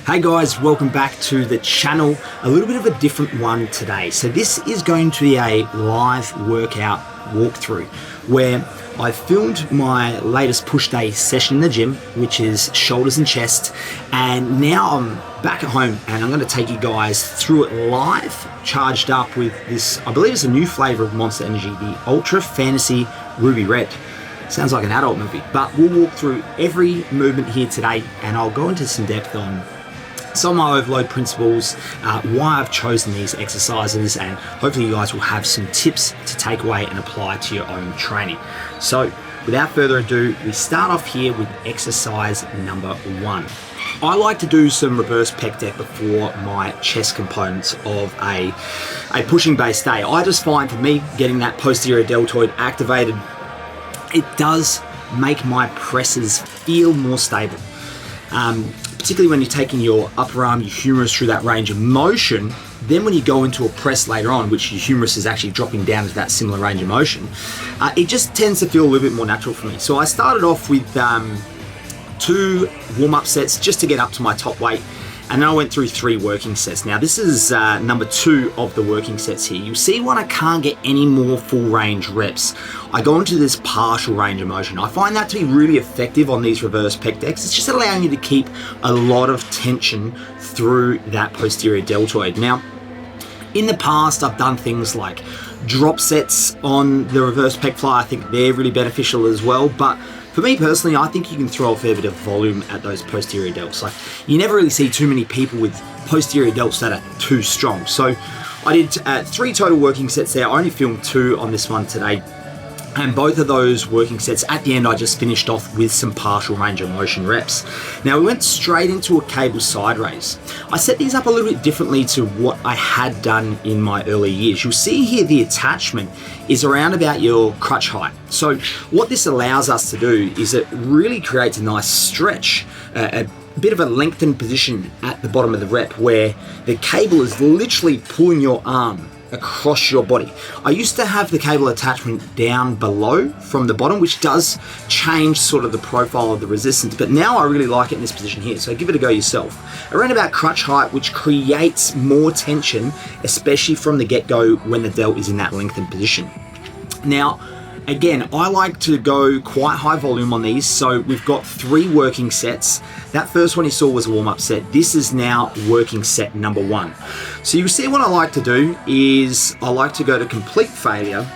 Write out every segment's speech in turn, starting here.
Hey guys, welcome back to the channel. A little bit of a different one today. So this is going to be a live workout walkthrough where I filmed my latest push day session in the gym, which is shoulders and chest. And now I'm back at home and I'm going to take you guys through it live, charged up with this, I believe it's a new flavor of Monster Energy, the Ultra Fantasy Ruby Red. Sounds like an adult movie, but we'll walk through every movement here today and I'll go into some depth on some of my overload principles, why I've chosen these exercises, and hopefully you guys will have some tips to take away and apply to your own training. So without further ado, we start off here with exercise number 1. I like to do some reverse pec deck before my chest components of a pushing based day. I just find for me, getting that posterior deltoid activated, it does make my presses feel more stable. Particularly when you're taking your upper arm, your humerus through that range of motion, then when you go into a press later on, which your humerus is actually dropping down to that similar range of motion, it just tends to feel a little bit more natural for me. So I started off with 2 warm-up sets just to get up to my top weight, and then I went through 3 working sets. Now this is number 2 of the working sets here. You'll see when I can't get any more full range reps, I go into this partial range of motion. I find that to be really effective on these reverse pec decks. It's just allowing you to keep a lot of tension through that posterior deltoid. Now, in the past, I've done things like drop sets on the reverse pec fly. I think they're really beneficial as well, but for me personally, I think you can throw a fair bit of volume at those posterior delts. Like, you never really see too many people with posterior delts that are too strong. So I did 3 total working sets there. I only filmed 2 on this one today. And both of those working sets, at the end, I just finished off with some partial range of motion reps. Now we went straight into a cable side raise. I set these up a little bit differently to what I had done in my early years. You'll see here the attachment is around about your crutch height. So what this allows us to do is it really creates a nice stretch, a bit of a lengthened position at the bottom of the rep where the cable is literally pulling your arm across your body. I used to have the cable attachment down below from the bottom, which does change sort of the profile of the resistance, but now I really like it in this position here, so give it a go yourself. Around about crutch height, which creates more tension, especially from the get-go when the delt is in that lengthened position. Now, again, I like to go quite high volume on these, so we've got 3 working sets. That first one you saw was a warm-up set. This is now working set number 1. So you see what I like to do is I like to go to complete failure,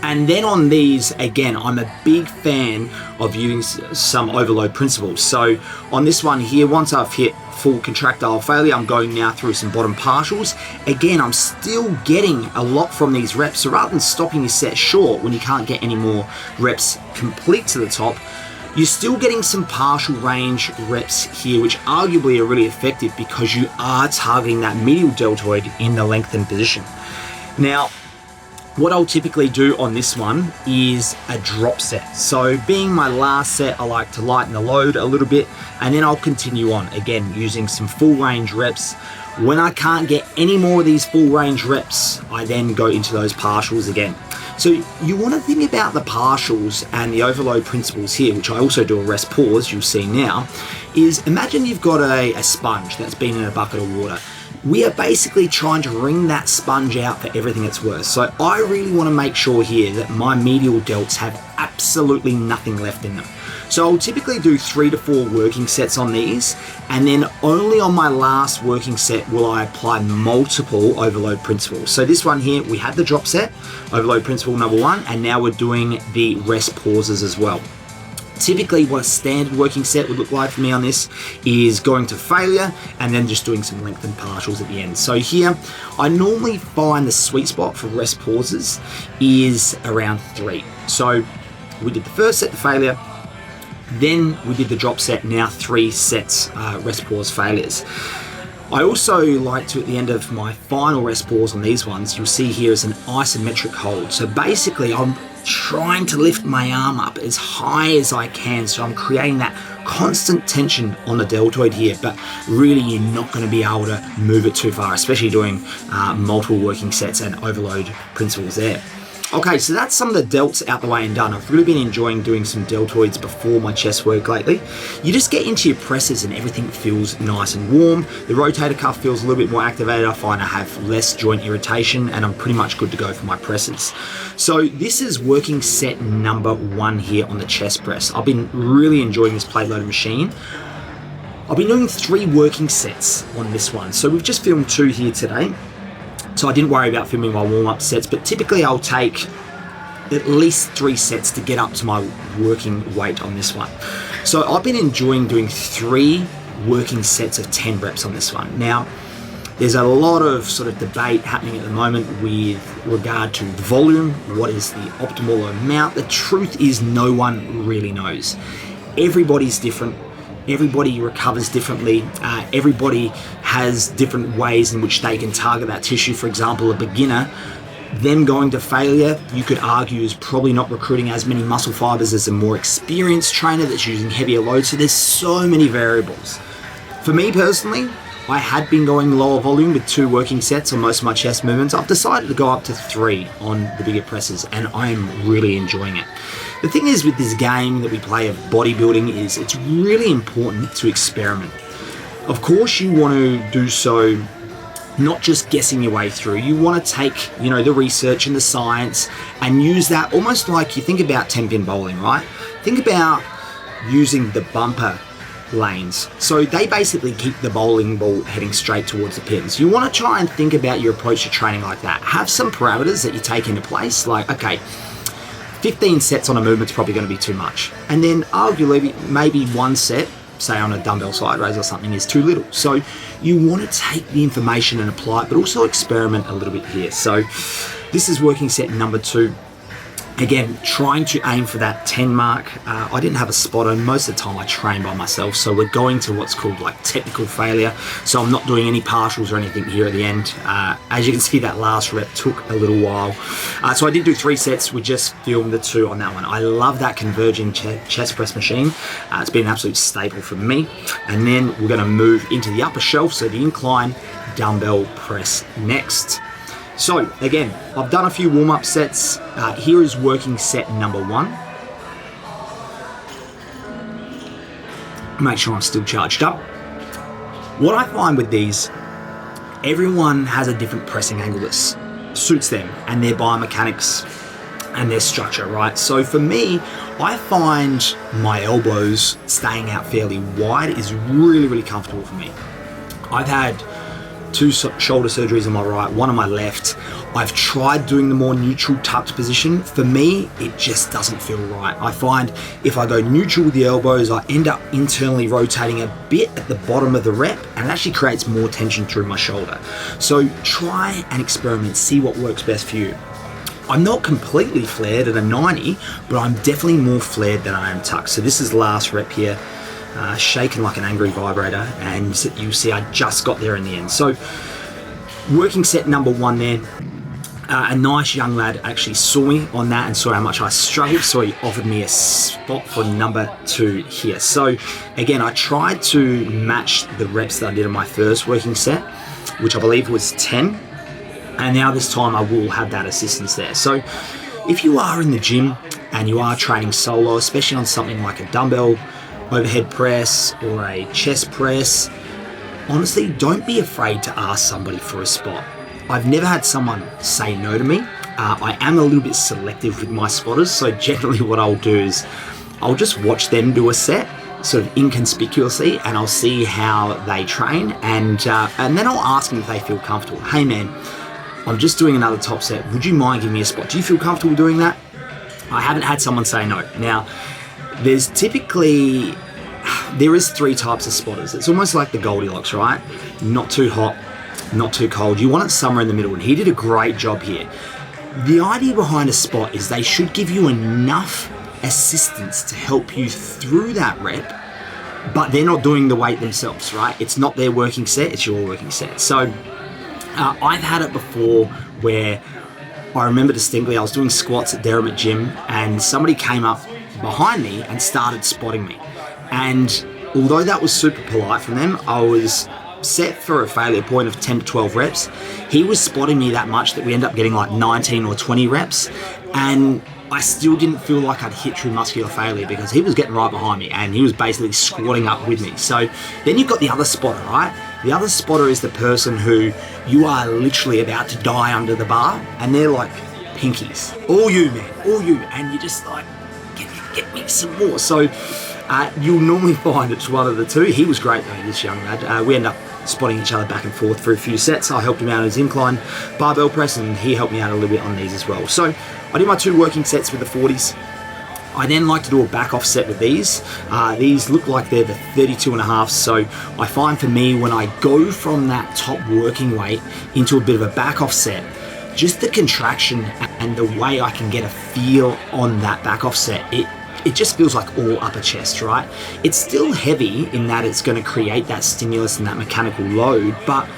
and then on these, again, I'm a big fan of using some overload principles. So on this one here, once I've hit full contractile failure, I'm going now through some bottom partials. Again, I'm still getting a lot from these reps. So rather than stopping your set short when you can't get any more reps complete to the top, you're still getting some partial range reps here, which arguably are really effective because you are targeting that medial deltoid in the lengthened position. Now, what I'll typically do on this one is a drop set. So being my last set, I like to lighten the load a little bit, and then I'll continue on, again, using some full range reps. When I can't get any more of these full range reps, I then go into those partials again. So you want to think about the partials and the overload principles here, which I also do a rest pause, you'll see now, is imagine you've got a sponge that's been in a bucket of water. We are basically trying to wring that sponge out for everything it's worth. So I really want to make sure here that my medial delts have absolutely nothing left in them. So I'll typically do 3 to 4 working sets on these, and then only on my last working set will I apply multiple overload principles. So this one here, we had the drop set, overload principle number 1, and now we're doing the rest pauses as well. Typically what a standard working set would look like for me on this is going to failure and then just doing some lengthened partials at the end. So here, I normally find the sweet spot for rest pauses is around 3. So we did the first set to failure, then we did the drop set, now 3 sets rest pause failures. I also like to, at the end of my final rest pause on these ones, you'll see here is an isometric hold. So basically I'm trying to lift my arm up as high as I can, so I'm creating that constant tension on the deltoid here, but really you're not going to be able to move it too far, especially doing multiple working sets and overload principles there. Okay, so that's some of the delts out the way and done. I've really been enjoying doing some deltoids before my chest work lately. You just get into your presses and everything feels nice and warm. The rotator cuff feels a little bit more activated. I find I have less joint irritation and I'm pretty much good to go for my presses. So this is working set number 1 here on the chest press. I've been really enjoying this plate loaded machine. I've been doing 3 working sets on this one. So we've just filmed 2 here today. So I didn't worry about filming my warm-up sets, but typically I'll take at least 3 sets to get up to my working weight on this one. So I've been enjoying doing 3 working sets of 10 reps on this one. Now, there's a lot of sort of debate happening at the moment with regard to volume. What is the optimal amount? The truth is no one really knows. Everybody's different. Everybody recovers differently. Everybody has different ways in which they can target that tissue. For example, a beginner, them going to failure, you could argue is probably not recruiting as many muscle fibers as a more experienced trainer that's using heavier loads. So there's so many variables. For me personally, I had been going lower volume with 2 working sets on most of my chest movements. I've decided to go up to 3 on the bigger presses, and I'm really enjoying it. The thing is with this game that we play of bodybuilding is it's really important to experiment. Of course, you want to do so not just guessing your way through. You want to take, the research and the science and use that almost like you think about 10-pin bowling, right? Think about using the bumper lanes. So they basically keep the bowling ball heading straight towards the pins. You want to try and think about your approach to training like that. Have some parameters that you take into place, like, okay, 15 sets on a movement's probably going to be too much. And then arguably maybe 1 set, say on a dumbbell side raise or something, is too little. So you want to take the information and apply it, but also experiment a little bit here. So this is working set number 2. Again, trying to aim for that 10 mark. I didn't have a spotter. Most of the time I train by myself. So we're going to what's called like technical failure. So I'm not doing any partials or anything here at the end. As you can see, that last rep took a little while. So I did do 3 sets. We just filmed the 2 on that one. I love that converging chest press machine. It's been an absolute staple for me. And then we're going to move into the upper shelf. So the incline dumbbell press next. So again, I've done a few warm-up sets. Here is working set number 1. Make sure I'm still charged up. What I find with these, everyone has a different pressing angle that suits them and their biomechanics and their structure, right? So for me, I find my elbows staying out fairly wide is really, really comfortable for me. I've had 2 shoulder surgeries on my right, 1 on my left. I've tried doing the more neutral tucked position. For me, it just doesn't feel right. I find if I go neutral with the elbows, I end up internally rotating a bit at the bottom of the rep, and it actually creates more tension through my shoulder. So try and experiment, see what works best for you. I'm not completely flared at a 90, but I'm definitely more flared than I am tucked. So this is the last rep here. Shaking like an angry vibrator, and you see I just got there in the end. So working set number 1 there. A nice young lad actually saw me on that and saw how much I struggled, so he offered me a spot for number 2 here. So again, I tried to match the reps that I did in my first working set, which I believe was 10, and now this time I will have that assistance there. So if you are in the gym and you are training solo, especially on something like a dumbbell overhead press or a chest press, honestly, don't be afraid to ask somebody for a spot. I've never had someone say no to me. I am a little bit selective with my spotters, so generally what I'll do is I'll just watch them do a set, sort of inconspicuously, and I'll see how they train, and then I'll ask them if they feel comfortable. Hey man, I'm just doing another top set. Would you mind giving me a spot? Do you feel comfortable doing that? I haven't had someone say no. Now, there is 3 types of spotters. It's almost like the Goldilocks, right? Not too hot, not too cold. You want it somewhere in the middle, and he did a great job here. The idea behind a spot is they should give you enough assistance to help you through that rep, but they're not doing the weight themselves, right? It's not their working set, it's your working set. So I've had it before where I remember distinctly I was doing squats at Derrimut Gym and somebody came up behind me and started spotting me. And although that was super polite from them, I was set for a failure point of 10 to 12 reps. He was spotting me that much that we ended up getting like 19 or 20 reps. And I still didn't feel like I'd hit true muscular failure because he was getting right behind me and he was basically squatting up with me. So then you've got the other spotter, right? The other spotter is the person who you are literally about to die under the bar and they're like pinkies. All you, man, all you. And you're just like, get me some more. So you'll normally find it's one of the two. He was great though, this young lad. We end up spotting each other back and forth for a few sets. I helped him out on his incline barbell press and he helped me out a little bit on these as well. So I did my 2 working sets with the 40s. I then like to do a back off set with these. These look like they're the 32.5. So I find for me when I go from that top working weight into a bit of a back off set, just the contraction and the way I can get a feel on that back off set, it just feels like all upper chest, right? It's still heavy in that it's going to create that stimulus and that mechanical load, but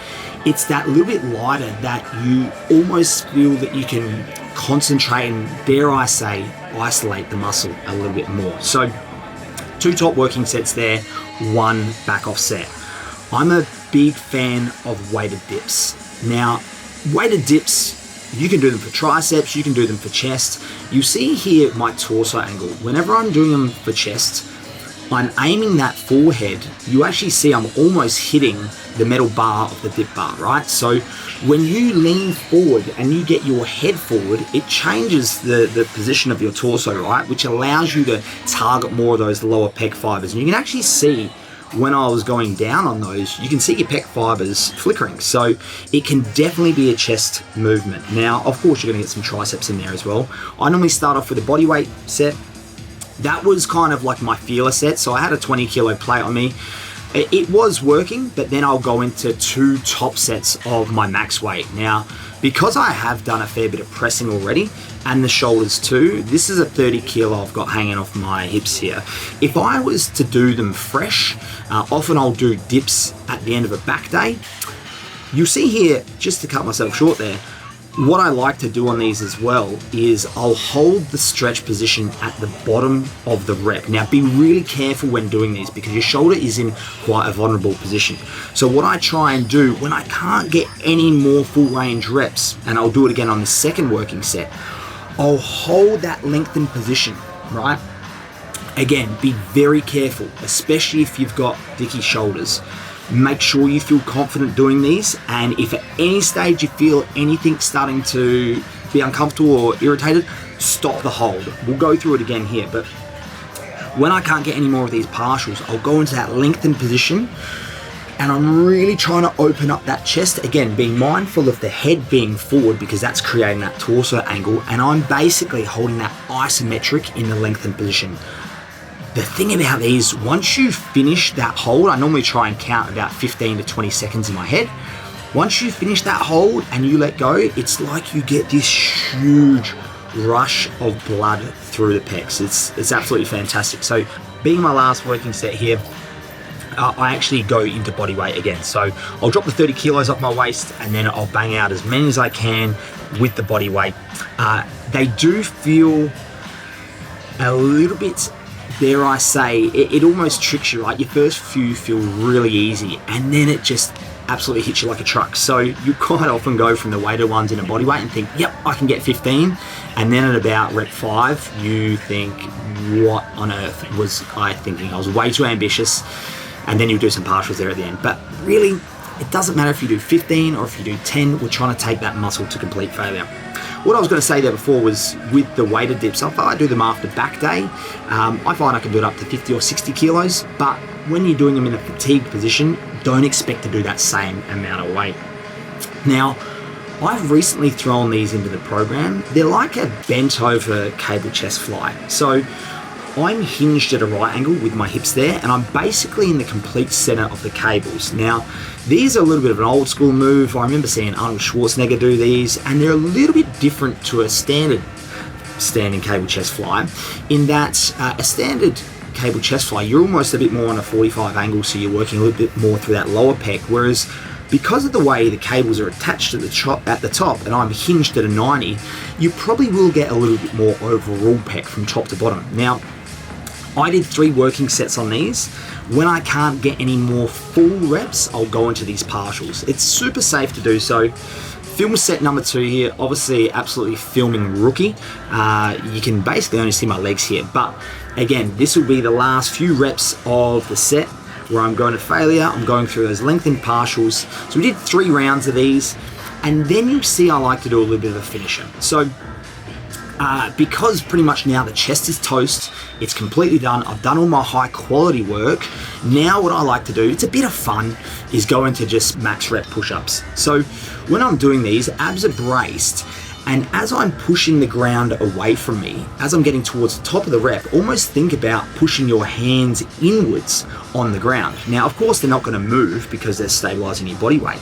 it's that little bit lighter that you almost feel that you can concentrate and, dare I say, isolate the muscle a little bit more. So 2 top working sets there, 1 back off set. I'm a big fan of weighted dips. Now, weighted dips, you can do them for triceps, you can do them for chest. You see here my torso angle. Whenever I'm doing them for chest, I'm aiming that forehead. You actually see I'm almost hitting the metal bar of the dip bar, right? So when you lean forward and you get your head forward, it changes the position of your torso, right? Which allows you to target more of those lower pec fibers. And you can actually see when I was going down on those, you can see your pec fibers flickering. So it can definitely be a chest movement. Now, of course, you're gonna get some triceps in there as well. I normally start off with a body weight set. That was kind of like my feeler set. So I had a 20 kilo plate on me. It was working, but then I'll go into 2 top sets of my max weight. Now, because I have done a fair bit of pressing already, and the shoulders too, this is a 30 kilo I've got hanging off my hips here. If I was to do them fresh, often I'll do dips at the end of a back day. You'll see here, just to cut myself short there, what I like to do on these as well is I'll hold the stretch position at the bottom of the rep. Now be really careful when doing these because your shoulder is in quite a vulnerable position. So what I try and do when I can't get any more full range reps, and I'll do it again on the second working set, I'll hold that lengthened position, right? Again, be very careful, especially if you've got dicky shoulders. Make sure you feel confident doing these, and if at any stage you feel anything starting to be uncomfortable or irritated, stop the hold. We'll go through it again here, but when I can't get any more of these partials, I'll go into that lengthened position and I'm really trying to open up that chest. Again, being mindful of the head being forward because that's creating that torso angle, and I'm basically holding that isometric in the lengthened position. The thing about these, once you finish that hold, I normally try and count about 15 to 20 seconds in my head. Once you finish that hold and you let go, it's like you get this huge rush of blood through the pecs. It's absolutely fantastic. So being my last working set here, I actually go into body weight again. So I'll drop the 30 kilos off my waist and then I'll bang out as many as I can with the body weight. They do feel a little bit, dare I say, it almost tricks you, right? Your first few feel really easy and then it just absolutely hits you like a truck. So you quite often go from the weighted ones in a body weight and think, yep, I can get 15. And then at about rep 5, you think, what on earth was I thinking? I was way too ambitious. And then you do some partials there at the end. But really, it doesn't matter if you do 15 or if you do 10, we're trying to take that muscle to complete failure. What I was going to say there before was with the weighted dips, I do them after back day. I find I can do it up to 50 or 60 kilos, but when you're doing them in a fatigue position, don't expect to do that same amount of weight. Now, I've recently thrown these into the program. They're like a bent over cable chest fly. So I'm hinged at a right angle with my hips there, and I'm basically in the complete center of the cables. Now, these are a little bit of an old school move. I remember seeing Arnold Schwarzenegger do these, and they're a little bit different to a standard standing cable chest fly in that a standard cable chest fly, you're almost a bit more on a 45 angle, so you're working a little bit more through that lower pec, whereas because of the way the cables are attached to the top and I'm hinged at a 90, you probably will get a little bit more overall pec from top to bottom. Now, I did 3 working sets on these. When I can't get any more full reps, I'll go into these partials. It's super safe to do so. film set number 2 here, obviously absolutely filming rookie. You can basically only see my legs here, but again, this will be the last few reps of the set where I'm going to failure. I'm going through those lengthened partials. So we did 3 rounds of these, and then you see I like to do a little bit of a finisher. So because pretty much now the chest is toast, it's completely done, I've done all my high quality work. Now what I like to do, it's a bit of fun, is go into just max rep push-ups. So when I'm doing these, abs are braced, and as I'm pushing the ground away from me, as I'm getting towards the top of the rep, almost think about pushing your hands inwards on the ground. Now, of course, they're not going to move because they're stabilizing your body weight.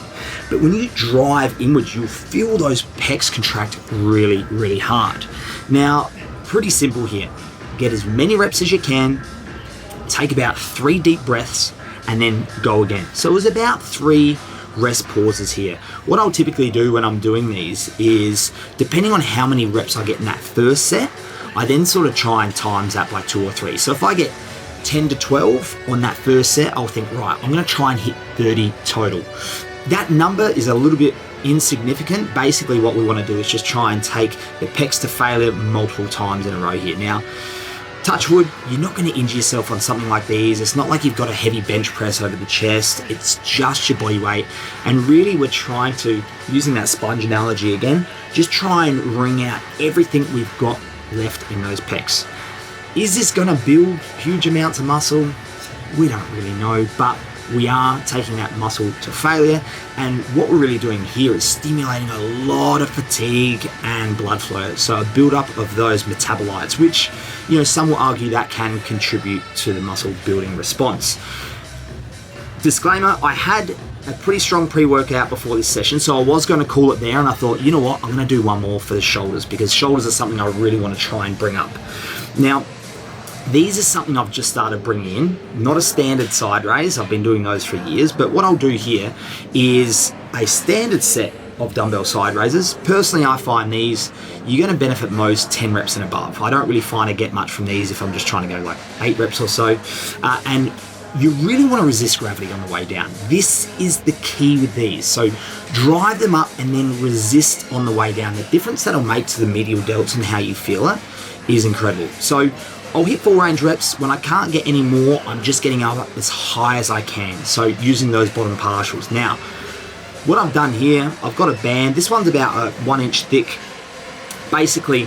But when you drive inwards, you'll feel those pecs contract really, really hard. Now, pretty simple here. Get as many reps as you can, take about 3 deep breaths, and then go again. So it was about 3 rest pauses here. What I'll typically do when I'm doing these is, depending on how many reps I get in that first set, I then sort of try and times that by 2 or 3. So if I get 10 to 12 on that first set, I'll think, right, I'm going to try and hit 30 total. That number is a little bit insignificant. Basically what we want to do is just try and take the pecs to failure multiple times in a row here. Now, touch wood, you're not going to injure yourself on something like these. It's not like you've got a heavy bench press over the chest. It's just your body weight. And really we're trying to, using that sponge analogy again, just try and wring out everything we've got left in those pecs. Is this going to build huge amounts of muscle? We don't really know, but we are taking that muscle to failure, and what we're really doing here is stimulating a lot of fatigue and blood flow, so a build-up of those metabolites, which, you know, some will argue that can contribute to the muscle building response. Disclaimer, I had a pretty strong pre-workout before this session, so I was going to call it there, and I thought, you know what, I'm going to do one more for the shoulders, because shoulders are something I really want to try and bring up. Now, these are something I've just started bringing in, not a standard side raise. I've been doing those for years, but what I'll do here is a standard set of dumbbell side raises. Personally, I find these, you're going to benefit most 10 reps and above. I don't really find I get much from these if I'm just trying to go like 8 reps or so. And you really want to resist gravity on the way down. This is the key with these. So drive them up and then resist on the way down. The difference that'll make to the medial delts and how you feel it is incredible. So I'll hit full range reps. When I can't get any more, I'm just getting up as high as I can. So using those bottom partials. Now, what I've done here, I've got a band. This one's about a 1 inch thick. Basically,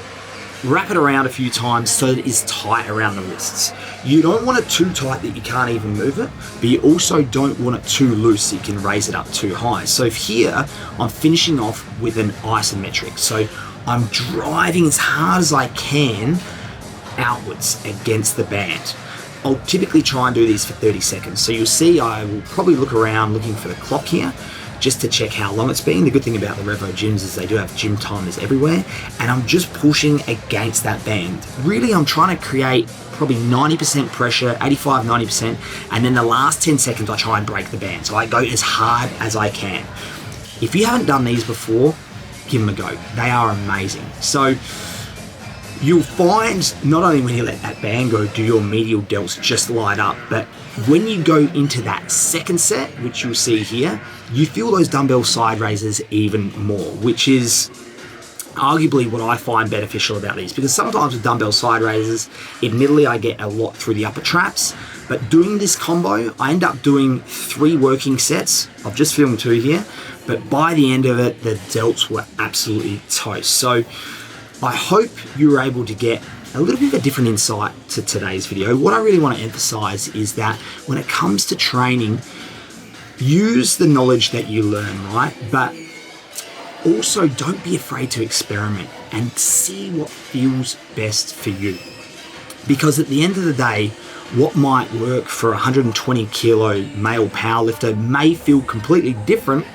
wrap it around a few times so that it is tight around the wrists. You don't want it too tight that you can't even move it, but you also don't want it too loose so you can raise it up too high. So here, I'm finishing off with an isometric. So I'm driving as hard as I can outwards against the band. I'll typically try and do these for 30 seconds. So you'll see I will probably look around looking for the clock here just to check how long it's been. The good thing about the Revo gyms is they do have gym timers everywhere, and I'm just pushing against that band. Really, I'm trying to create probably 90% pressure, 85, 90%, and then the last 10 seconds I try and break the band. So I go as hard as I can. If you haven't done these before, give them a go. They are amazing. So you'll find not only when you let that band go do your medial delts just light up, but when you go into that second set, which you'll see here, you feel those dumbbell side raises even more, which is arguably what I find beneficial about these, because sometimes with dumbbell side raises, admittedly I get a lot through the upper traps, but doing this combo, I end up doing 3 working sets. I've just filmed 2 here, but by the end of it, the delts were absolutely toast. So I hope you were able to get a little bit of a different insight to today's video. What I really want to emphasize is that when it comes to training, use the knowledge that you learn, right? But also don't be afraid to experiment and see what feels best for you. Because at the end of the day, what might work for a 120 kilo male powerlifter may feel completely different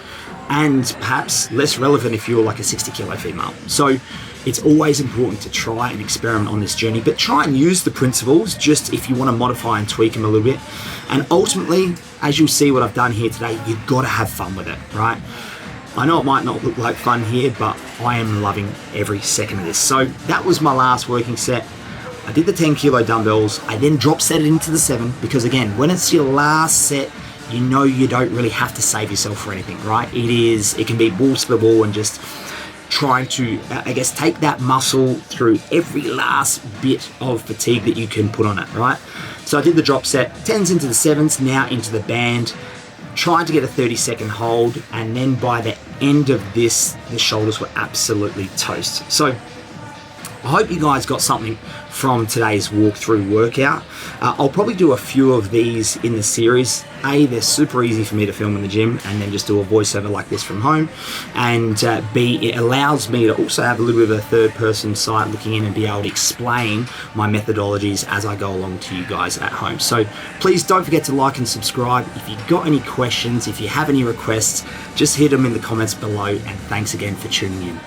and perhaps less relevant if you're like a 60 kilo female. So it's always important to try and experiment on this journey, but try and use the principles just if you want to modify and tweak them a little bit. And ultimately, as you'll see what I've done here today, you've got to have fun with it, right? I know it might not look like fun here, but I am loving every second of this. So that was my last working set. I did the 10 kilo dumbbells. I then drop set it into the 7 because again, when it's your last set, you know you don't really have to save yourself for anything, right? It can be balls to the wall and just trying to, I guess, take that muscle through every last bit of fatigue that you can put on it, right? So I did the drop set, 10s into the 7s, now into the band, trying to get a 30-second hold, and then by the end of this, the shoulders were absolutely toast. So I hope you guys got something from today's walkthrough workout. I'll probably do a few of these in the series. A, they're super easy for me to film in the gym and then just do a voiceover like this from home. And B, it allows me to also have a little bit of a third person side looking in and be able to explain my methodologies as I go along to you guys at home. So please don't forget to like and subscribe. If you've got any questions, if you have any requests, just hit them in the comments below, and thanks again for tuning in.